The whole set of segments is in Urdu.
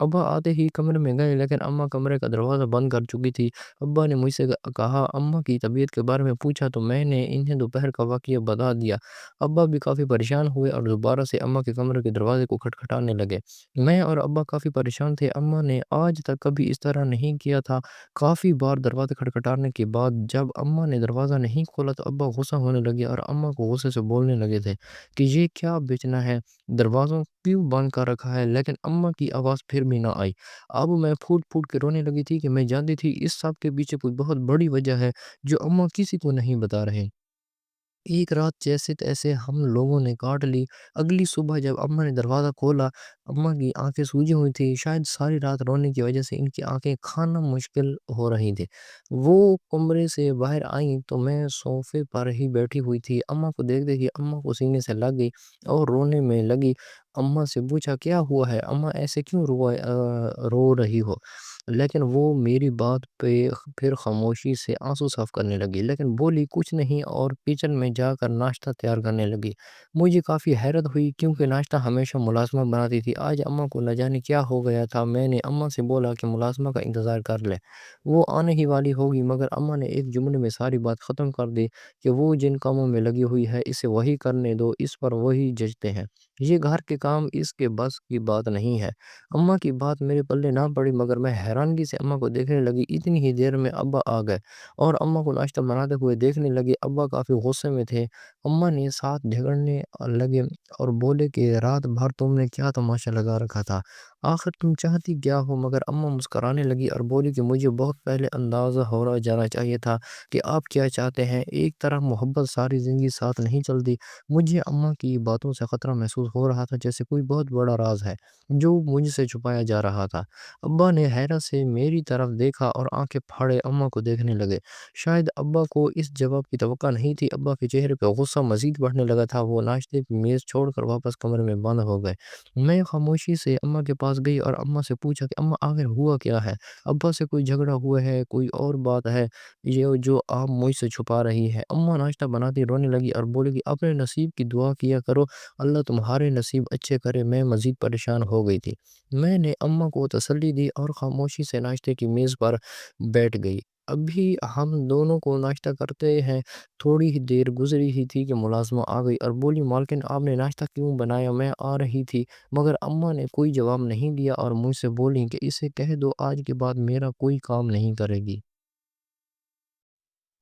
ابا آتے ہی کمرے میں گئے لیکن اماں کمرے کا دروازہ بند کر چکی تھی۔ ابا نے مجھ سے کہا اماں کی طبیعت کے بارے میں پوچھا تو میں نے انہیں دوپہر کا واقعہ بتا دیا۔ ابا بھی کافی پریشان ہوئے اور دوبارہ سے اماں کے کمرے کے دروازے کو کھٹکھٹانے لگے۔ میں اور ابا کافی پریشان تھے، اماں نے آج تک کبھی اس طرح نہیں کیا تھا۔ کافی بار دروازے کھٹکھٹانے کے بعد جب اماں نے دروازہ نہیں کھولا تو ابا غصہ ہونے لگے اور اماں کو غصے سے بولنے لگے تھے کہ یہ کیا بیچنا ہے، دروازوں کیوں بند کر رکھا ہے، لیکن اماں کی آواز پھر بھی نہ آئی۔ اب میں پھوٹ پھوٹ کے رونے لگی تھی کہ میں جانتی تھی اس سب کے پیچھے کوئی بہت بڑی وجہ ہے جو اماں کسی کو نہیں بتا رہے۔ ایک رات جیسے تیسے ہم لوگوں نے کاٹ لی۔ اگلی صبح جب اماں نے دروازہ کھولا، اماں کی آنکھیں سوجی ہوئی تھی، شاید ساری رات رونے کی وجہ سے ان کی آنکھیں کھانا مشکل ہو رہی تھی۔ وہ کمرے سے باہر آئیں تو میں صوفے پر ہی بیٹھی ہوئی تھی۔ اماں کو دیکھتے ہی اماں کو سینے سے لگ گئی اور رونے میں لگی۔ اماں سے پوچھا کیا ہوا ہے اماں، ایسے کیوں رو رہی ہو؟ لیکن وہ میری بات پہ پھر خاموشی سے آنسو صاف کرنے لگی، لیکن بولی کچھ نہیں اور کچن میں جا کر ناشتہ تیار کرنے لگی۔ مجھے کافی حیرت ہوئی کیونکہ ناشتہ ہمیشہ ملازمہ بناتی تھی، آج اماں کو نہ جانے کیا ہو گیا تھا۔ میں نے اماں سے بولا کہ ملازمہ کا انتظار کر لے، وہ آنے ہی والی ہوگی، مگر اماں نے ایک جملے میں ساری بات ختم کر دی کہ وہ جن کاموں میں لگی ہوئی ہے اسے وہی کرنے دو، اس پر وہی ججتے ہیں، یہ گھر کے کام اس کے بس کی بات نہیں ہے۔ اماں کی بات میرے پلے نہ پڑی مگر میں حیرانگی سے اماں کو دیکھنے لگی۔ اتنی ہی دیر میں ابا آ گئے اور اماں کو ناشتہ بناتے ہوئے دیکھنے لگے۔ ابا کافی غصے میں تھے، اماں نے ساتھ جھگڑنے لگے اور بولے کہ رات بھر تم نے کیا تماشا لگا رکھا تھا، آخر تم چاہتی کیا ہو؟ مگر اماں مسکرانے لگی اور بولی کہ مجھے بہت پہلے اندازہ ہو رہا جانا چاہیے تھا کہ آپ کیا چاہتے ہیں، ایک طرح محبت ساری زندگی ساتھ نہیں چلتی۔ مجھے اماں کی باتوں سے خطرہ محسوس ہو رہا تھا، جیسے کوئی بہت بڑا راز ہے جو مجھ سے چھپایا جا رہا تھا۔ ابا نے حیرت سے میری طرف دیکھا اور آنکھیں پھاڑے اماں کو دیکھنے لگے۔ شاید ابا کو اس جواب کی توقع نہیں تھی، ابا کے چہرے پہ غصہ مزید بڑھنے لگا تھا، وہ ناشتے کی میز چھوڑ کر واپس کمرے میں بند ہو گئے۔ میں خاموشی سے اماں کے پاس گئی اور اماں سے پوچھا کہ اماں آخر ہوا کیا ہے؟ ابا سے کوئی جھگڑا ہوا ہے، کوئی اور بات ہے یہ جو آپ مجھ سے چھپا رہی ہے؟ اماں ناشتہ بناتی رونے لگی اور بولی کہ اپنے نصیب کی دعا کیا کرو، اللہ تمہارے نصیب اچھے کرے۔ میں مزید پریشان ہو گئی تھی، میں نے اماں کو تسلی دی اور خاموشی سے ناشتے کی میز پر بیٹھ گئی۔ ابھی ہم دونوں کو ناشتہ کرتے ہیں، تھوڑی ہی دیر گزری ہی تھی کہ ملازمہ آ گئی اور بولی مالکن آپ نے ناشتہ کیوں بنایا، میں آ رہی تھی، مگر اماں نے کوئی جواب نہیں دیا اور مجھ سے بولی کہ اسے کہہ دو آج کے بعد میرا کوئی کام نہیں کرے گی،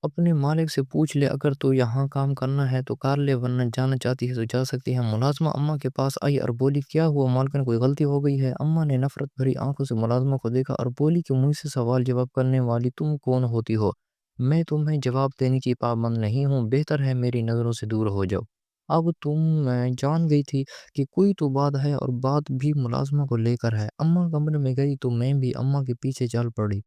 اپنے مالک سے پوچھ لے، اگر تو یہاں کام کرنا ہے تو کر لے ورنہ جانا چاہتی ہے تو جا سکتی ہے۔ ملازمہ اماں کے پاس آئی اور بولی کیا ہوا مالکن، کوئی غلطی ہو گئی ہے؟ اماں نے نفرت بھری آنکھوں سے ملازمہ کو دیکھا اور بولی کہ مجھ سے سوال جواب کرنے والی تم کون ہوتی ہو؟ میں تمہیں جواب دینے کی پابند نہیں ہوں، بہتر ہے میری نظروں سے دور ہو جاؤ۔ اب تم میں جان گئی تھی کہ کوئی تو بات ہے اور بات بھی ملازمہ کو لے کر ہے۔ اماں کمرے میں گئی تو میں بھی اماں کے پیچھے چل پڑی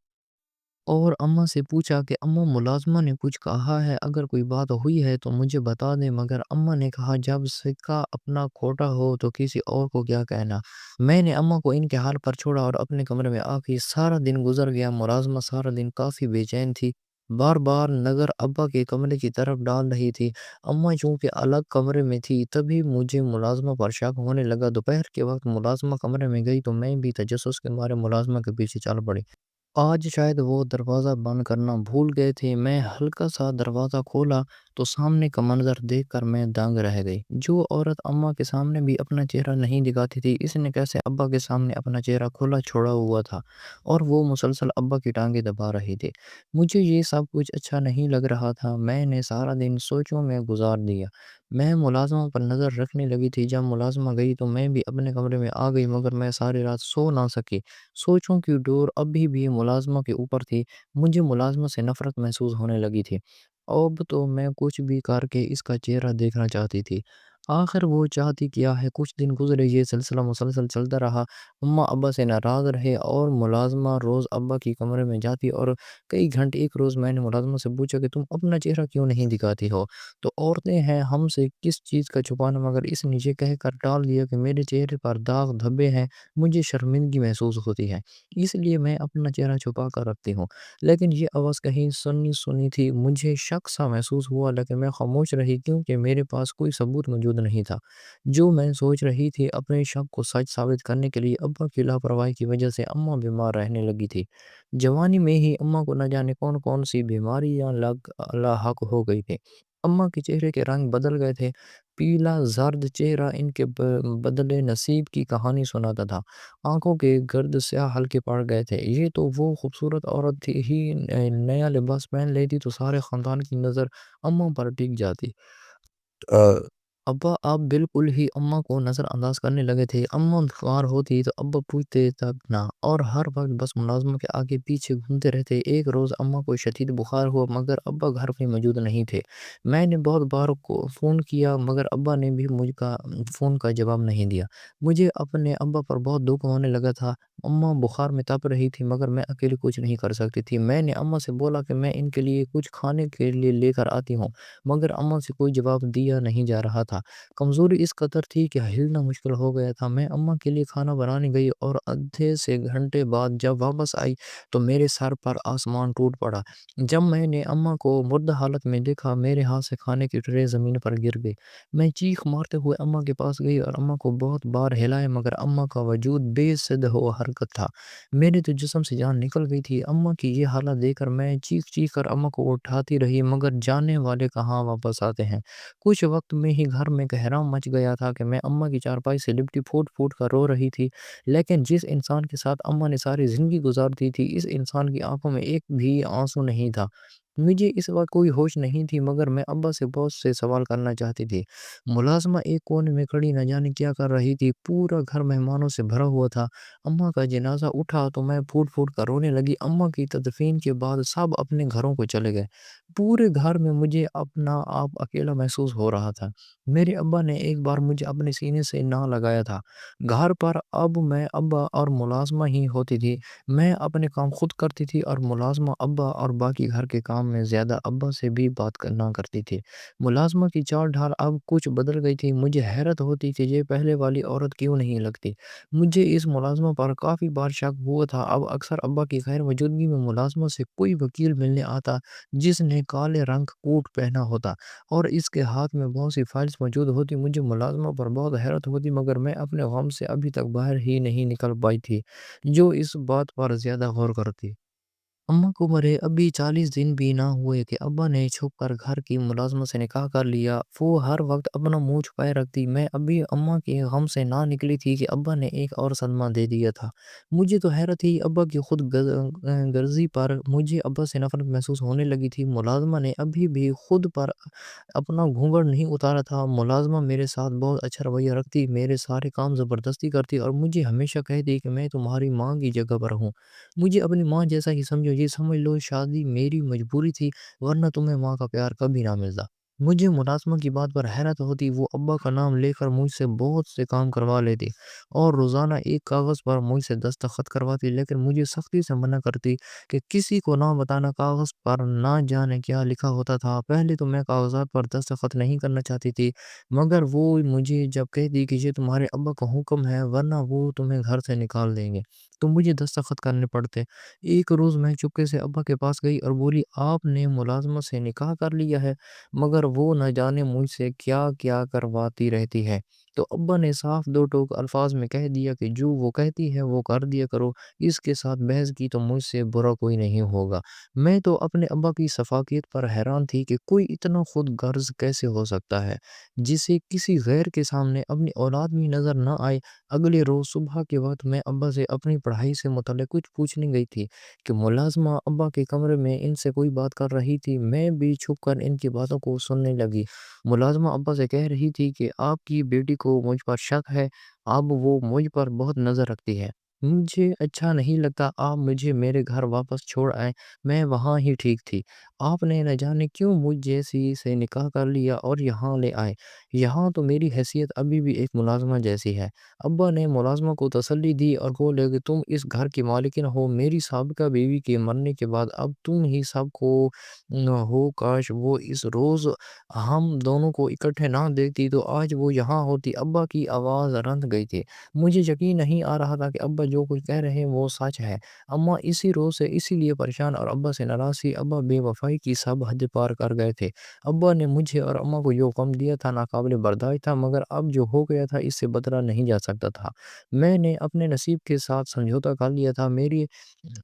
اور اماں سے پوچھا کہ اماں ملازمہ نے کچھ کہا ہے، اگر کوئی بات ہوئی ہے تو مجھے بتا دیں، مگر اماں نے کہا جب سکہ اپنا کھوٹا ہو تو کسی اور کو کیا کہنا۔ میں نے اماں کو ان کے حال پر چھوڑا اور اپنے کمرے میں آ گئی۔ سارا دن گزر گیا، ملازمہ سارا دن کافی بے چین تھی، بار بار نظر ابا کے کمرے کی طرف ڈال رہی تھی۔ اماں چونکہ الگ کمرے میں تھی تبھی مجھے ملازمہ پر شک ہونے لگا۔ دوپہر کے وقت ملازمہ کمرے میں گئی تو میں بھی تجسس کے مارے ملازمہ کے پیچھے چل پڑی۔ آج شاید وہ دروازہ بند کرنا بھول گئے تھے۔ میں ہلکا سا دروازہ کھولا تو سامنے کا منظر دیکھ کر میں دنگ رہ گئی۔ جو عورت اماں کے سامنے بھی اپنا چہرہ نہیں دکھاتی تھی، اس نے کیسے ابا کے سامنے اپنا چہرہ کھلا چھوڑا ہوا تھا اور وہ مسلسل ابا کی ٹانگیں دبا رہی تھی۔ مجھے یہ سب کچھ اچھا نہیں لگ رہا تھا، میں نے سارا دن سوچوں میں گزار دیا۔ میں ملازمہ پر نظر رکھنے لگی تھی، جب ملازمہ گئی تو میں بھی اپنے کمرے میں آ گئی، مگر میں ساری رات سو نہ سکی۔ سوچوں کی ڈور ابھی بھی ملازمہ کے اوپر تھی، مجھے ملازمہ سے نفرت محسوس ہونے لگی تھی۔ اب تو میں کچھ بھی کر کے اس کا چہرہ دیکھنا چاہتی تھی، آخر وہ چاہتی کیا ہے؟ کچھ دن گزرے، یہ سلسلہ مسلسل چلتا رہا، اماں ابا سے ناراض رہے اور ملازمہ روز ابا کی کمرے میں جاتی اور کئی گھنٹے۔ ایک روز میں نے ملازمہ سے پوچھا کہ تم اپنا چہرہ کیوں نہیں دکھاتی ہو؟ تو عورتیں ہیں، ہم سے کس چیز کا چھپانا، مگر اس نے یہ کہہ کر ٹال دیا کہ میرے چہرے پر داغ دھبے ہیں، مجھے شرمندگی محسوس ہوتی ہے، اس لیے میں اپنا چہرہ چھپا کر رکھتی ہوں۔ لیکن یہ آواز کہیں سنی سنی تھی، مجھے شک سا محسوس ہوا، لیکن میں خاموش رہی کیونکہ میرے پاس کوئی ثبوت موجود موجود نہیں تھا۔ جو میں سوچ رہی تھی اپنے شک کو سچ ثابت کرنے کے لیے ابا کی لاپرواہی کی وجہ سے اماں بیمار رہنے لگی تھی۔ جوانی میں ہی اماں کو نہ جانے کون کون سی بیماریاں لاحق ہو گئی تھی۔ اماں کے چہرے کے رنگ بدل گئے تھے، پیلا زرد چہرہ ان کے بدلے نصیب کی کہانی سناتا تھا۔ آنکھوں کے گرد سیاہ ہلکے پڑ گئے تھے۔ یہ تو وہ خوبصورت عورت تھی ہی نیا لباس پہن لیتی تو سارے خاندان کی نظر اماں پر ٹک جاتی۔ ابا آپ بالکل ہی اماں کو نظر انداز کرنے لگے تھے۔ اماں بیمار ہوتی تو ابا پوچھتے تک نہ، اور ہر وقت بس ملازمہ کے آگے پیچھے گھومتے رہتے۔ ایک روز اماں کو شدید بخار ہوا مگر ابا گھر پہ موجود نہیں تھے۔ میں نے بہت بار کو فون کیا مگر ابا نے بھی مجھ کا فون کا جواب نہیں دیا۔ مجھے اپنے ابا پر بہت دکھ ہونے لگا تھا۔ اماں بخار میں تپ رہی تھی مگر میں اکیلے کچھ نہیں کر سکتی تھی۔ میں نے اماں سے بولا کہ میں ان کے لیے کچھ کھانے کے لیے لے کر آتی ہوں مگر اماں سے کوئی جواب دیا نہیں جا رہا تھا۔ کمزوری اس قدر تھی کہ ہلنا مشکل ہو گیا تھا۔ میں اماں کے لیے کھانا بنانے گئی اور آدھے سے گھنٹے بعد جب واپس آئی تو میرے سر پر آسمان ٹوٹ پڑا۔ جب میں نے اماں کو مردہ حالت میں دیکھا میرے ہاتھ سے کھانے کی ٹرے زمین پر گر گئی۔ میں چیخ مارتے ہوئے اماں کے پاس گئی اور اماں کو بہت بار ہلایا مگر اماں کا وجود بے سد ہو حرکت تھا۔ میرے تو جسم سے جان نکل گئی تھی۔ اماں کی یہ حالت دیکھ کر میں چیخ چیخ کر اماں کو اٹھاتی رہی مگر جانے والے کہاں واپس آتے ہیں۔ کچھ وقت میں ہی گھر میں کوہرام مچ گیا تھا کہ میں اماں کی چارپائی سے لپٹی پھوٹ پھوٹ کر رو رہی تھی۔ لیکن جس انسان کے ساتھ اماں نے ساری زندگی گزار دی تھی اس انسان کی آنکھوں میں ایک بھی آنسو نہیں تھا۔ مجھے اس وقت کوئی ہوش نہیں تھی مگر میں ابا سے بہت سے سوال کرنا چاہتی تھی۔ ملازمہ ایک کونے میں کھڑی نہ جانے کیا کر رہی تھی۔ پورا گھر مہمانوں سے بھرا ہوا تھا۔ اماں کا جنازہ اٹھا تو میں پھوٹ پھوٹ کر رونے لگی۔ اماں کی تدفین کے بعد سب اپنے گھروں کو چلے گئے۔ پورے گھر میں مجھے اپنا آپ اکیلا محسوس ہو رہا تھا۔ میرے ابا نے ایک بار مجھے اپنے سینے سے نہ لگایا تھا۔ گھر پر اب میں ابا اور ملازمہ ہی ہوتی تھی۔ میں اپنے کام خود کرتی تھی اور ملازمہ ابا اور باقی گھر کے کام میں زیادہ ابا سے بھی بات نہ کرتی تھی۔ ملازمہ کی چال ڈھال اب کچھ بدل گئی تھی۔ مجھے حیرت ہوتی کہ یہ پہلے والی عورت کیوں نہیں لگتی۔ مجھے اس ملازمہ پر کافی بار شک ہوا تھا۔ اب اکثر ابا کی غیر موجودگی میں ملازمہ سے کوئی وکیل ملنے آتا جس نے کالے رنگ کوٹ پہنا ہوتا اور اس کے ہاتھ میں بہت سی فائلز موجود ہوتی۔ مجھے ملازمہ پر بہت حیرت ہوتی مگر میں اپنے غم سے ابھی تک باہر ہی نہیں نکل پائی تھی جو اس بات پر زیادہ غور کرتی۔ اماں کو مرے ابھی 40 دن بھی نہ ہوئے کہ ابا نے چھپ کر گھر کی ملازمہ سے نکاح کر لیا۔ وہ ہر وقت اپنا منہ چھپائے رکھتی۔ میں ابھی اماں کے غم سے نہ نکلی تھی کہ ابا نے ایک اور صدمہ دے دیا تھا۔ مجھے تو حیرت ہی ابا کی خود غرضی پر مجھے ابا سے نفرت محسوس ہونے لگی تھی۔ ملازمہ نے ابھی بھی خود پر اپنا گھونگھٹ نہیں اتارا تھا۔ ملازمہ میرے ساتھ بہت اچھا رویہ رکھتی، میرے سارے کام زبردستی کرتی اور مجھے ہمیشہ کہتی کہ میں تمہاری ماں کی جگہ پر ہوں، مجھے اپنی ماں جیسا ہی سمجھو۔ یہ سمجھ لو شادی میری مجبوری تھی ورنہ تمہیں ماں کا پیار کبھی نہ ملتا۔ مجھے ملازمہ کی بات پر حیرت ہوتی۔ وہ ابا کا نام لے کر مجھ سے بہت سے کام کروا لیتی اور روزانہ ایک کاغذ پر مجھ سے دستخط کرواتی لیکن مجھے سختی سے منع کرتی کہ کسی کو نہ بتانا۔ کاغذ پر نہ جانے کیا لکھا ہوتا تھا۔ پہلے تو میں کاغذات پر دستخط نہیں کرنا چاہتی تھی مگر وہ مجھے جب کہتی کہ یہ تمہارے ابا کا حکم ہے ورنہ وہ تمہیں گھر سے نکال دیں گے تو مجھے دستخط کرنے پڑتے۔ ایک روز میں چپکے سے ابا کے پاس گئی اور بولی آپ نے ملازمہ سے نکاح کر لیا ہے مگر وہ نہ جانے مجھ سے کیا کیا کرواتی رہتی ہے۔ تو ابا نے صاف دو ٹوک الفاظ میں کہہ دیا کہ جو وہ کہتی ہے وہ کر دیا کرو، اس کے ساتھ بحث کی تو مجھ سے برا کوئی نہیں ہوگا۔ میں تو اپنے ابا کی شفافیت پر حیران تھی کہ کوئی اتنا خود غرض کیسے ہو سکتا ہے جسے کسی غیر کے سامنے اپنی اولاد بھی نظر نہ آئے۔ اگلے روز صبح کے وقت میں ابا سے اپنی پڑھائی سے متعلق کچھ پوچھنے گئی تھی کہ ملازمہ ابا کے کمرے میں ان سے کوئی بات کر رہی تھی۔ میں بھی چھپ کر ان کی باتوں کو سننے لگی۔ ملازمہ ابا سے کہہ رہی تھی کہ آپ کی بیٹی کو مجھ پر شک ہے، اب وہ مجھ پر بہت نظر رکھتی ہے، مجھے اچھا نہیں لگتا، آپ مجھے میرے گھر واپس چھوڑ آئیں، میں وہاں ہی ٹھیک تھی، آپ نے نہ جانے کیوں مجھ جیسی سے نکاح کر لیا اور یہاں لے آئے، یہاں تو میری حیثیت ابھی بھی ایک ملازمہ جیسی ہے۔ ابا نے ملازمہ کو تسلی دی اور بولے کہ تم اس گھر کی مالکن ہو، میری سابقہ بیوی کے مرنے کے بعد اب تم ہی سب کو ہو، کاش وہ اس روز ہم دونوں کو اکٹھے نہ دیکھتی تو آج وہ یہاں ہوتی۔ ابا کی آواز رند گئی تھی۔ مجھے یقین نہیں آ رہا تھا کہ ابا جو کچھ کہہ رہے ہیں وہ سچ ہے۔ اماں اسی روز سے اسی لیے پریشان اور ابا سے ناراض تھی۔ ابا بے وفائی کی سب حد پار کر گئے تھے۔ ابا نے مجھے اور اماں کو جو غم دیا تھا ناقابل برداشت تھا، مگر اب جو ہو گیا تھا اس سے بدلا نہیں جا سکتا تھا۔ میں نے اپنے نصیب کے ساتھ سمجھوتا کر لیا تھا، میری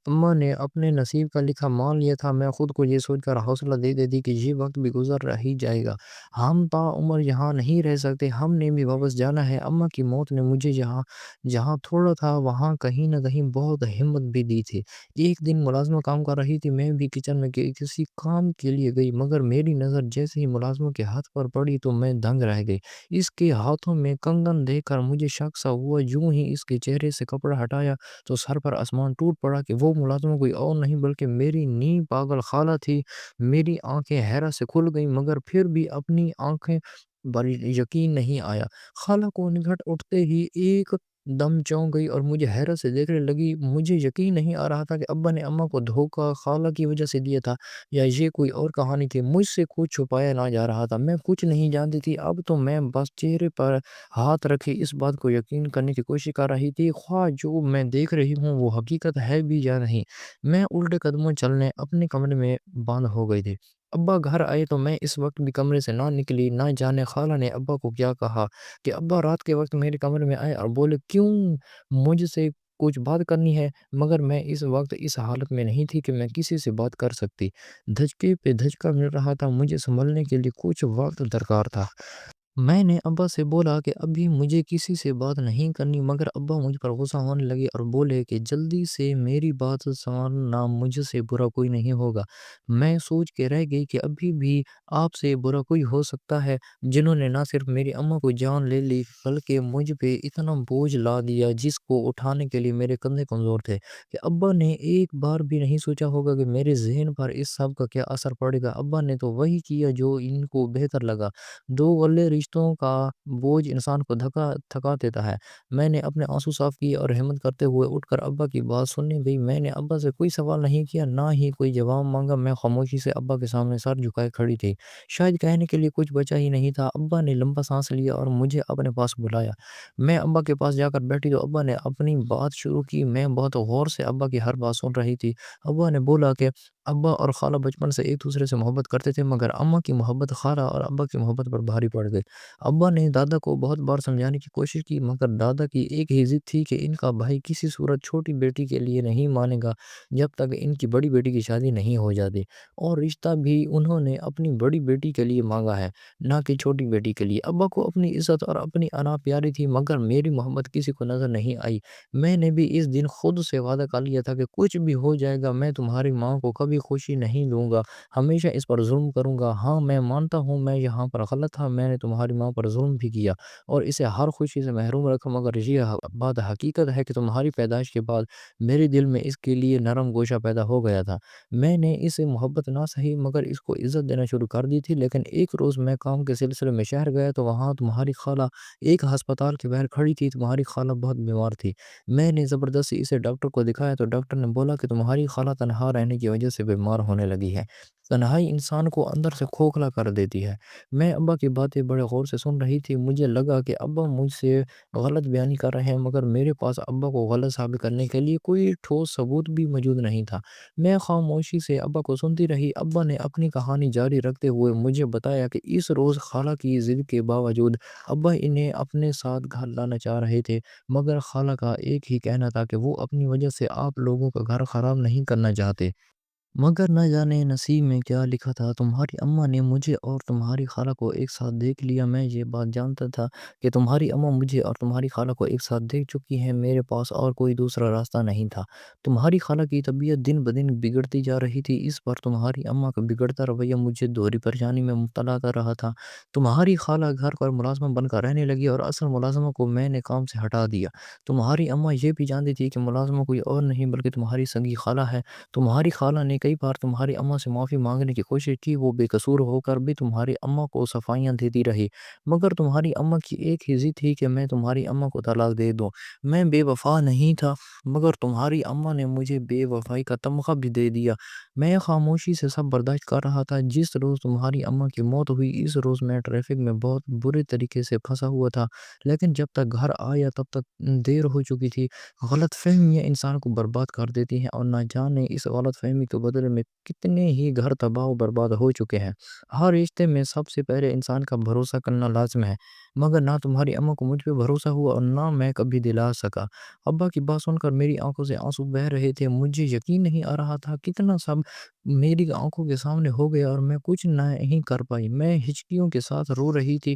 اماں نے اپنے نصیب کا لکھا مان لیا تھا۔ میں خود کو یہ سوچ کر حوصلہ دے دیتی کہ یہ وقت بھی گزر رہ جائے گا، ہم تا عمر یہاں نہیں رہ سکتے، ہم نے بھی واپس جانا ہے۔ اماں کی موت نے مجھے جہاں تھوڑا تھا وہاں کہیں نہ کہیں بہت ہمت بھی دی تھی۔ ایک دن ملازمہ کام کر رہی تھی، میں بھی کچن میں کسی کام کے لیے گئی، مگر میری نظر جیسے ہی ملازمہ کے ہاتھ پر پڑی تو میں دنگ رہ گئی۔ اس کے ہاتھوں میں کنگن دیکھ کر مجھے شک سا ہوا، یوں ہی اس کے چہرے سے کپڑا ہٹایا تو سر پر آسمان ٹوٹ پڑا کہ وہ ملازمہ کوئی اور نہیں بلکہ میری نیم پاگل خالہ تھی۔ میری آنکھیں حیرت سے کھل گئیں، مگر پھر بھی اپنی آنکھیں پر یقین نہیں آیا۔ خالہ کو نگہت اٹھتے ہی ایک دم چونک گئی اور مجھے حیرت سے دیکھنے لگی۔ مجھے یقین نہیں آ رہا تھا کہ ابا نے اماں کو دھوکہ خالہ کی وجہ سے دیا تھا یا یہ کوئی اور کہانی تھی۔ مجھ سے کچھ چھپایا نہ جا رہا تھا، میں کچھ نہیں جانتی تھی۔ اب تو میں بس چہرے پر ہاتھ رکھے اس بات کو یقین کرنے کی کوشش کر رہی تھی، خواہ جو میں دیکھ رہی ہوں وہ حقیقت ہے بھی یا نہیں۔ میں الٹے قدموں چلنے اپنے کمرے میں بند ہو گئی تھی۔ ابا گھر آئے تو میں اس وقت بھی کمرے سے نہ نکلی، نہ جانے خالہ نے ابا کو کیا کہا کہ ابا رات کے وقت میرے کمرے میں آئے اور بولے کیوں، مجھ سے کچھ بات کرنی ہے؟ مگر میں اس وقت اس حالت میں نہیں تھی کہ میں کسی سے بات کر سکتی۔ دھچکے پہ دھچکا مل رہا تھا، مجھے سنبھلنے کے لیے کچھ وقت درکار تھا۔ میں نے ابا سے بولا کہ ابھی مجھے کسی سے بات نہیں کرنی، مگر ابا مجھ پر غصہ ہونے لگے اور بولے کہ جلدی سے میری بات سننا، مجھ سے برا کوئی نہیں ہوگا۔ میں سوچ کے رہ گئی کہ ابھی بھی آپ سے برا کوئی ہو سکتا ہے جنہوں نے نہ صرف میری اماں کو جان لے لی بلکہ مجھ پہ اتنا بوجھ لا دیا جس کو اٹھانے کے لیے میرے کندھے کمزور تھے۔ کہ ابا نے ایک بار بھی نہیں سوچا ہوگا کہ میرے ذہن پر اس سب کا کیا اثر پڑے گا۔ ابا نے تو وہی کیا جو ان کو بہتر لگا۔ دو غلے رشتوں کا بوجھ انسان کو تھکا دیتا ہے۔ میں نے اپنے آنسو صاف کیے اور ہمت کرتے ہوئے اٹھ کر ابا کی بات سننے گئی۔ میں نے ابا سے کوئی سوال نہیں کیا، نہ ہی کوئی جواب مانگا، میں خاموشی سے ابا کے سامنے سر جھکائے کھڑی تھی۔ شاید کہنے کے لیے کچھ بچا ہی نہیں تھا۔ ابا نے لمبا سانس لیا اور مجھے اپنے پاس بلایا۔ میں ابا کے پاس جا کر بیٹھی تو ابا نے اپنی بات شروع کی۔ میں بہت غور سے ابا کی ہر بات سن رہی تھی۔ ابا نے بولا کہ ابا اور خالہ بچپن سے ایک دوسرے سے محبت کرتے تھے، مگر اماں کی محبت خالہ اور ابا کی محبت پر بھاری پڑ گئی۔ ابا نے دادا کو بہت بار سمجھانے کی کوشش کی، مگر دادا کی ایک ہی ضد تھی کہ ان کا بھائی کسی صورت چھوٹی بیٹی کے لیے نہیں مانے گا جب تک ان کی بڑی بیٹی کی شادی نہیں ہو جاتی، اور رشتہ بھی انہوں نے اپنی بڑی بیٹی کے لیے مانگا ہے، نہ کہ چھوٹی بیٹی کے لیے۔ ابا کو اپنی عزت اور اپنی انا پیاری تھی، مگر میری محبت کسی کو نظر نہیں آئی۔ میں نے بھی اس دن خود سے وعدہ کر لیا تھا کہ کچھ بھی ہو جائے گا میں تمہاری ماں کو کبھی خوشی نہیں دوں گا، ہمیشہ اس پر ظلم کروں گا۔ ہاں میں مانتا ہوں میں یہاں پر غلط تھا، میں نے تمہاری ماں پر ظلم بھی کیا اور اسے ہر خوشی سے محروم رکھا، مگر یہ بات حقیقت ہے کہ تمہاری پیدائش کے بعد میرے دل میں اس کے لیے نرم گوشہ پیدا ہو گیا تھا۔ میں نے اسے محبت نہ سہی مگر اس کو عزت دینا شروع کر دی تھی۔ لیکن ایک روز میں کام کے سلسلے میں شہر گیا تو وہاں تمہاری خالہ ایک ہسپتال کے باہر کھڑی تھی۔ تمہاری خالہ بہت بیمار تھی۔ میں نے زبردستی اسے ڈاکٹر کو دکھایا تو ڈاکٹر نے بولا کہ تمہاری خالہ تنہا رہنے کی وجہ سے بیمار ہونے لگی ہے۔ تنہائی انسان کو اندر سے کھوکھلا کر دیتی ہے۔ میں ابا کی باتیں بڑے غور سے سن رہی تھی۔ مجھے لگا کہ ابا مجھ سے غلط بیانی کر رہے ہیں، مگر میرے پاس ابا کو غلط ثابت کرنے کے لیے کوئی ٹھوس ثبوت بھی موجود نہیں تھا۔ میں خاموشی سے ابا کو سنتی رہی۔ ابا نے اپنی کہانی جاری رکھتے ہوئے مجھے بتایا کہ اس روز خالہ کی ضد کے باوجود ابا انہیں اپنے ساتھ گھر لانا چاہ رہے تھے، مگر خالہ کا ایک ہی کہنا تھا کہ وہ اپنی وجہ سے آپ لوگوں کا گھر خراب نہیں کرنا چاہتے۔ مگر نہ جانے نصیب میں کیا لکھا تھا، تمہاری اماں نے مجھے اور تمہاری خالہ کو ایک ساتھ دیکھ لیا۔ میں یہ بات جانتا تھا کہ تمہاری اماں مجھے اور تمہاری خالہ کو ایک ساتھ دیکھ چکی ہیں، میرے پاس اور کوئی دوسرا راستہ نہیں تھا۔ تمہاری خالہ کی طبیعت دن بدن بگڑتی جا رہی تھی، اس پر تمہاری اماں کا بگڑتا رویہ مجھے دوہری پریشانی میں مبتلا کر رہا تھا۔ تمہاری خالہ گھر پر ملازمہ بن کر رہنے لگی اور اصل ملازمہ کو میں نے کام سے ہٹا دیا۔ تمہاری اماں یہ بھی جانتی تھی کہ ملازمہ کوئی اور نہیں بلکہ تمہاری سگی خالہ ہے۔ تمہاری خالہ نے کئی بار تمہاری اماں سے معافی مانگنے کی کوشش کی، وہ بے قصور ہو کر بھی تمہاری اماں کو صفائیاں دیتی رہی، مگر تمہاری اماں کی ایک ہی ضد تھی کہ میں تمہاری اماں کو طلاق دے دوں۔ میں بے وفا نہیں تھا، مگر تمہاری اماں نے مجھے بے وفائی کا تمغہ بھی دے دیا۔ میں خاموشی سے سب برداشت کر رہا تھا۔ جس روز تمہاری اماں کی موت ہوئی، اس روز میں ٹریفک میں بہت برے طریقے سے پھنسا ہوا تھا، لیکن جب تک گھر آیا تب تک دیر ہو چکی تھی۔ غلط فہمیاں انسان کو برباد کر دیتی ہیں، اور نہ جانے اس غلط فہمی کے بدلے میں کتنے ہی گھر تباہ و برباد ہو چکے ہیں۔ ہر رشتے میں سب سے پہلے انسان کا بھروسہ کرنا لازم ہے، مگر نہ تمہاری اماں کو مجھ پہ بھروسہ ہوا اور نہ میں کبھی دلا سکا۔ ابا کی بات سن کر میری آنکھوں سے آنسو بہہ رہے تھے۔ مجھے یقین نہیں آ رہا تھا کتنا سب میری آنکھوں کے سامنے ہو گیا اور میں کچھ نہیں کر پائی۔ میں ہچکیوں کے ساتھ رو رہی تھی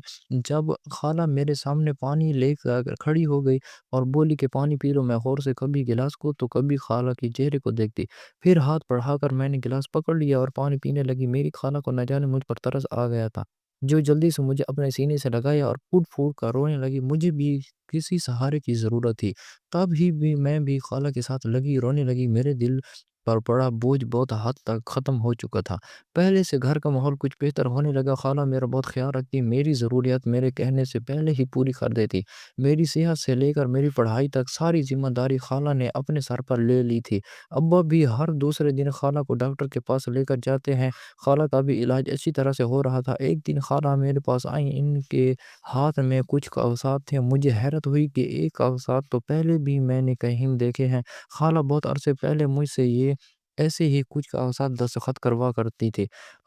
جب خالہ میرے سامنے پانی لے کر کھڑی ہو گئی اور بولی کہ پانی پی لو۔ میں غور سے کبھی گلاس کو تو کبھی خالہ کے چہرے کو دیکھتی، پھر ہاتھ بڑھا کر میں نے گلاس پکڑ لیا اور پانی پینے لگی۔ میری خالہ کو نہ جانے مجھ پر ترس آ گیا تھا، جو جلدی سے مجھے اپنے سینے سے لگایا اور پھوٹ پھوٹ کر رونے لگی۔ مجھے بھی کسی سہارے کی ضرورت تھی۔ تب ہی بھی میں بھی خالہ کے ساتھ لگی رونے لگی۔ میرے دل پر پڑا بوجھ بہت حد تک ختم ہو چکا تھا۔ پہلے سے گھر کا ماحول کچھ بہتر ہونے لگا۔ خالہ میرا بہت خیال رکھتی، میری ضروریات میرے کہنے سے پہلے ہی پوری کر دیتی۔ میری صحت سے لے کر میری پڑھائی تک ساری ذمہ داری خالہ نے اپنے سر پر لے لی تھی۔ ابا بھی ہر دوسرے دن خالہ کو ڈاکٹر کے پاس لے کر جاتے ہیں۔ خالہ کا بھی علاج اچھی طرح سے ہو رہا تھا۔ ایک دن خالہ میرے پاس آئیں، ان کے ہاتھ میں کچھ کاغذات تھے۔ مجھے حیرت ہوئی کہ ایک کاغذات تو پہلے بھی میں نے کہیں دیکھے ہیں۔ خالہ بہت عرصے پہلے مجھ سے یہ ایسے ہی کچھ کاغذات دستخط کروا کرتی تھی۔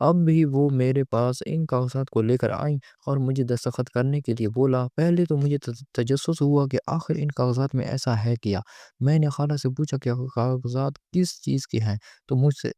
اب بھی وہ میرے پاس ان کاغذات کو لے کر آئیں اور مجھے دستخط کرنے کے لیے بولا۔ پہلے تو مجھے تجسس ہوا کہ آخر ان کاغذات میں ایسا ہے کیا۔ میں نے خالہ سے پوچھا کہ کاغذات کس چیز کے ہیں، تو مجھ سے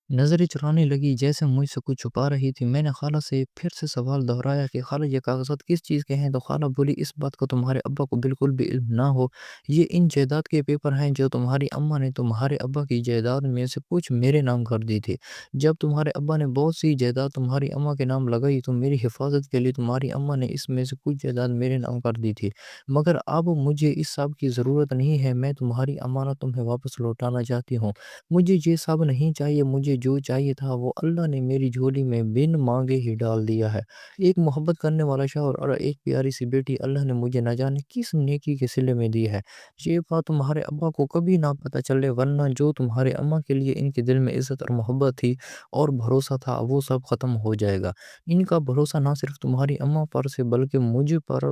نظریں چرانے لگی جیسے مجھ سے کچھ چھپا رہی تھی۔ میں نے خالہ سے پھر سے سوال دہرایا کہ خالہ یہ کاغذات کس چیز کے ہیں، تو خالہ بولی اس بات کا تمہارے ابا کو بالکل بھی علم نہ ہو، یہ ان جائیداد کے پیپر ہیں جو تمہاری اماں نے تمہارے ابا کی جائیداد میں سے کچھ میرے نام کر دی تھی۔ جب تمہارے ابا نے بہت سی جائیداد تمہاری اماں کے نام لگائی تو میری حفاظت کے لیے تمہاری اماں نے اس میں سے کچھ جائیداد میرے نام کر دی تھی، مگر اب مجھے اس سب کی ضرورت نہیں ہے۔ میں تمہاری امانت تمہیں واپس لوٹانا چاہتی ہوں۔ مجھے یہ سب نہیں چاہیے، مجھے جو چاہیے تھا وہ اللہ نے میری جھولی میں بن مانگے ہی ڈال دیا ہے۔ ایک محبت کرنے والا شوہر اور ایک پیاری سی بیٹی اللہ نے مجھے نہ جانے کس نیکی کے صلے میں دی ہے۔ یہ بات تمہارے ابا کو کبھی نہ پتہ چلے، ورنہ جو تمہارے اماں کے لیے ان کے دل میں عزت اور محبت تھی اور بھروسہ تھا وہ سب ختم ہو جائے گا۔ ان کا بھروسہ نہ صرف تمہاری اماں پر سے بلکہ مجھ پر،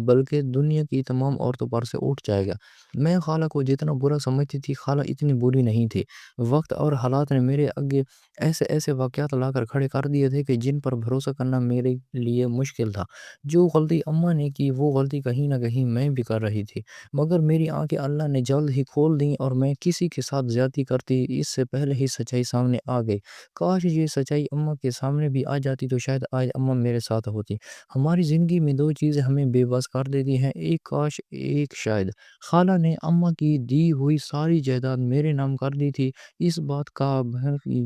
بلکہ دنیا کی تمام عورتوں پر سے اٹھ جائے گا۔ میں خالہ کو جتنا برا سمجھتی تھی، خالہ اتنی بری نہیں تھی۔ وقت اور حالات نے میرے آگے ایسے ایسے واقعات لا کر کھڑے کر دیے تھے کہ جن پر بھروسہ کرنا میرے لیے مشکل تھا۔ جو غلطی اماں نے کی وہ غلطی کہیں نہ کہیں میں بھی کر رہی تھی، مگر میری آنکھیں اللہ نے جلد ہی کھول دیں اور میں کسی کے ساتھ زیادتی کرتی اس سے پہلے ہی سچائی سامنے آ گئی۔ کاش یہ سچائی اماں کے سامنے بھی آ جاتی تو شاید آج اماں میرے ساتھ ہوتی۔ ہماری زندگی میں دو چیزیں ہمیں بے بس کر دیتی ہیں، ایک کاش ایک شاید۔ خالہ نے اماں کی دی ہوئی ساری جائیداد میرے نام کر دی تھی، اس بات کا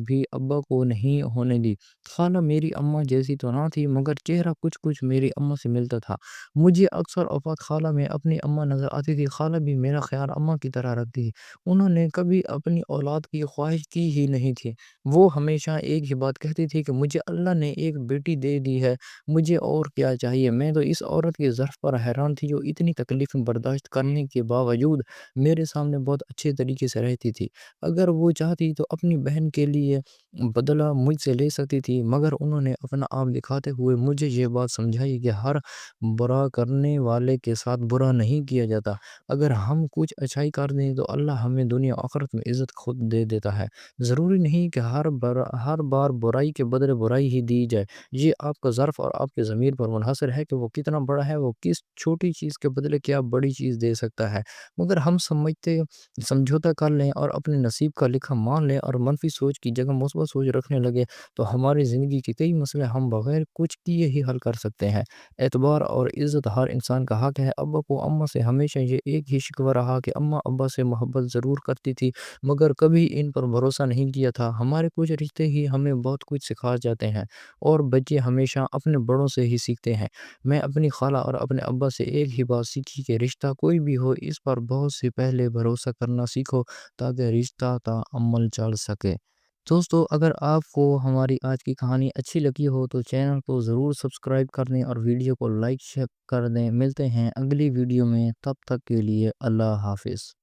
بھی ابا کو نہیں ہونے دی۔ خالہ میری اماں جیسی تو نہ تھی، مگر چہرہ کچھ کچھ میری اماں سے ملتا تھا۔ مجھے اکثر اوقات خالہ میں اپنی اماں نظر آتی تھی۔ خالہ بھی میرا خیال اماں کی طرح رکھتی تھی۔ انہوں نے کبھی اپنی اولاد کی خواہش کی ہی نہیں تھی۔ وہ ہمیشہ ایک ہی بات کہتی تھی کہ مجھے اللہ نے ایک بیٹی دے دی ہے، مجھے اور کیا چاہیے۔ میں تو اس عورت کے ظرف پر حیران تھی جو اتنی تکلیف برداشت کرنے کے باوجود میرے سامنے بہت اچھے طریقے سے رہتی تھی۔ اگر وہ چاہتی تو اپنی بہن کے لیے بدلہ مجھ سے لے سکتی تھی، مگر انہوں نے اپنا آپ دکھاتے ہوئے مجھے یہ بات سمجھائی کہ ہر برا کرنے والے کے ساتھ برا نہیں کیا جاتا۔ اگر ہم کچھ اچھائی کر دیں تو اللہ ہمیں دنیا آخرت میں عزت خود دے دیتا ہے۔ ضروری نہیں کہ ہر بار برائی کے بدلے برائی ہی دی جائے۔ یہ آپ کا ظرف اور آپ کے ضمیر پر منحصر ہے کہ وہ کتنا بڑا ہے، وہ کس چھوٹی چیز کے بدلے کیا بڑی چیز دے سکتا ہے۔ مگر ہم سمجھوتا کر لیں اور اپنے نصیب کا لکھا مان لیں اور منفی سوچ کی جگہ مثبت سوچ رکھنے لگے تو ہماری زندگی کے کئی مسئلے ہم بغیر کچھ کیے ہی حل کر سکتے ہیں۔ اعتبار اور عزت ہر انسان کا حق ہے۔ ابا کو اماں سے ہمیشہ یہ ایک ہی شکوہ رہا کہ اماں ابا سے محبت ضرور کرتی تھی، مگر کبھی ان پر بھروسہ نہیں کیا تھا۔ ہمارے کچھ رشتے ہی ہمیں بہت کچھ سکھا جاتے ہیں اور بچے ہمیشہ اپنے بڑوں سے ہی سیکھتے ہیں۔ میں اپنی خالہ اور اپنے ابا سے ایک ہی بات سیکھی کہ رشتہ کوئی بھی ہو اس پر بہت سے پہلے بھروسہ کرنا سیکھو تاکہ رشتہ تا عمل چل سکے۔ دوستو اگر آپ کو ہماری آج کی کہانی اچھی لگی ہو تو چینل کو ضرور سبسکرائب کر دیں اور ویڈیو کو لائک شیئر کر دیں۔ ملتے ہیں اگلی ویڈیو میں، تب تک کے لیے اللہ حافظ۔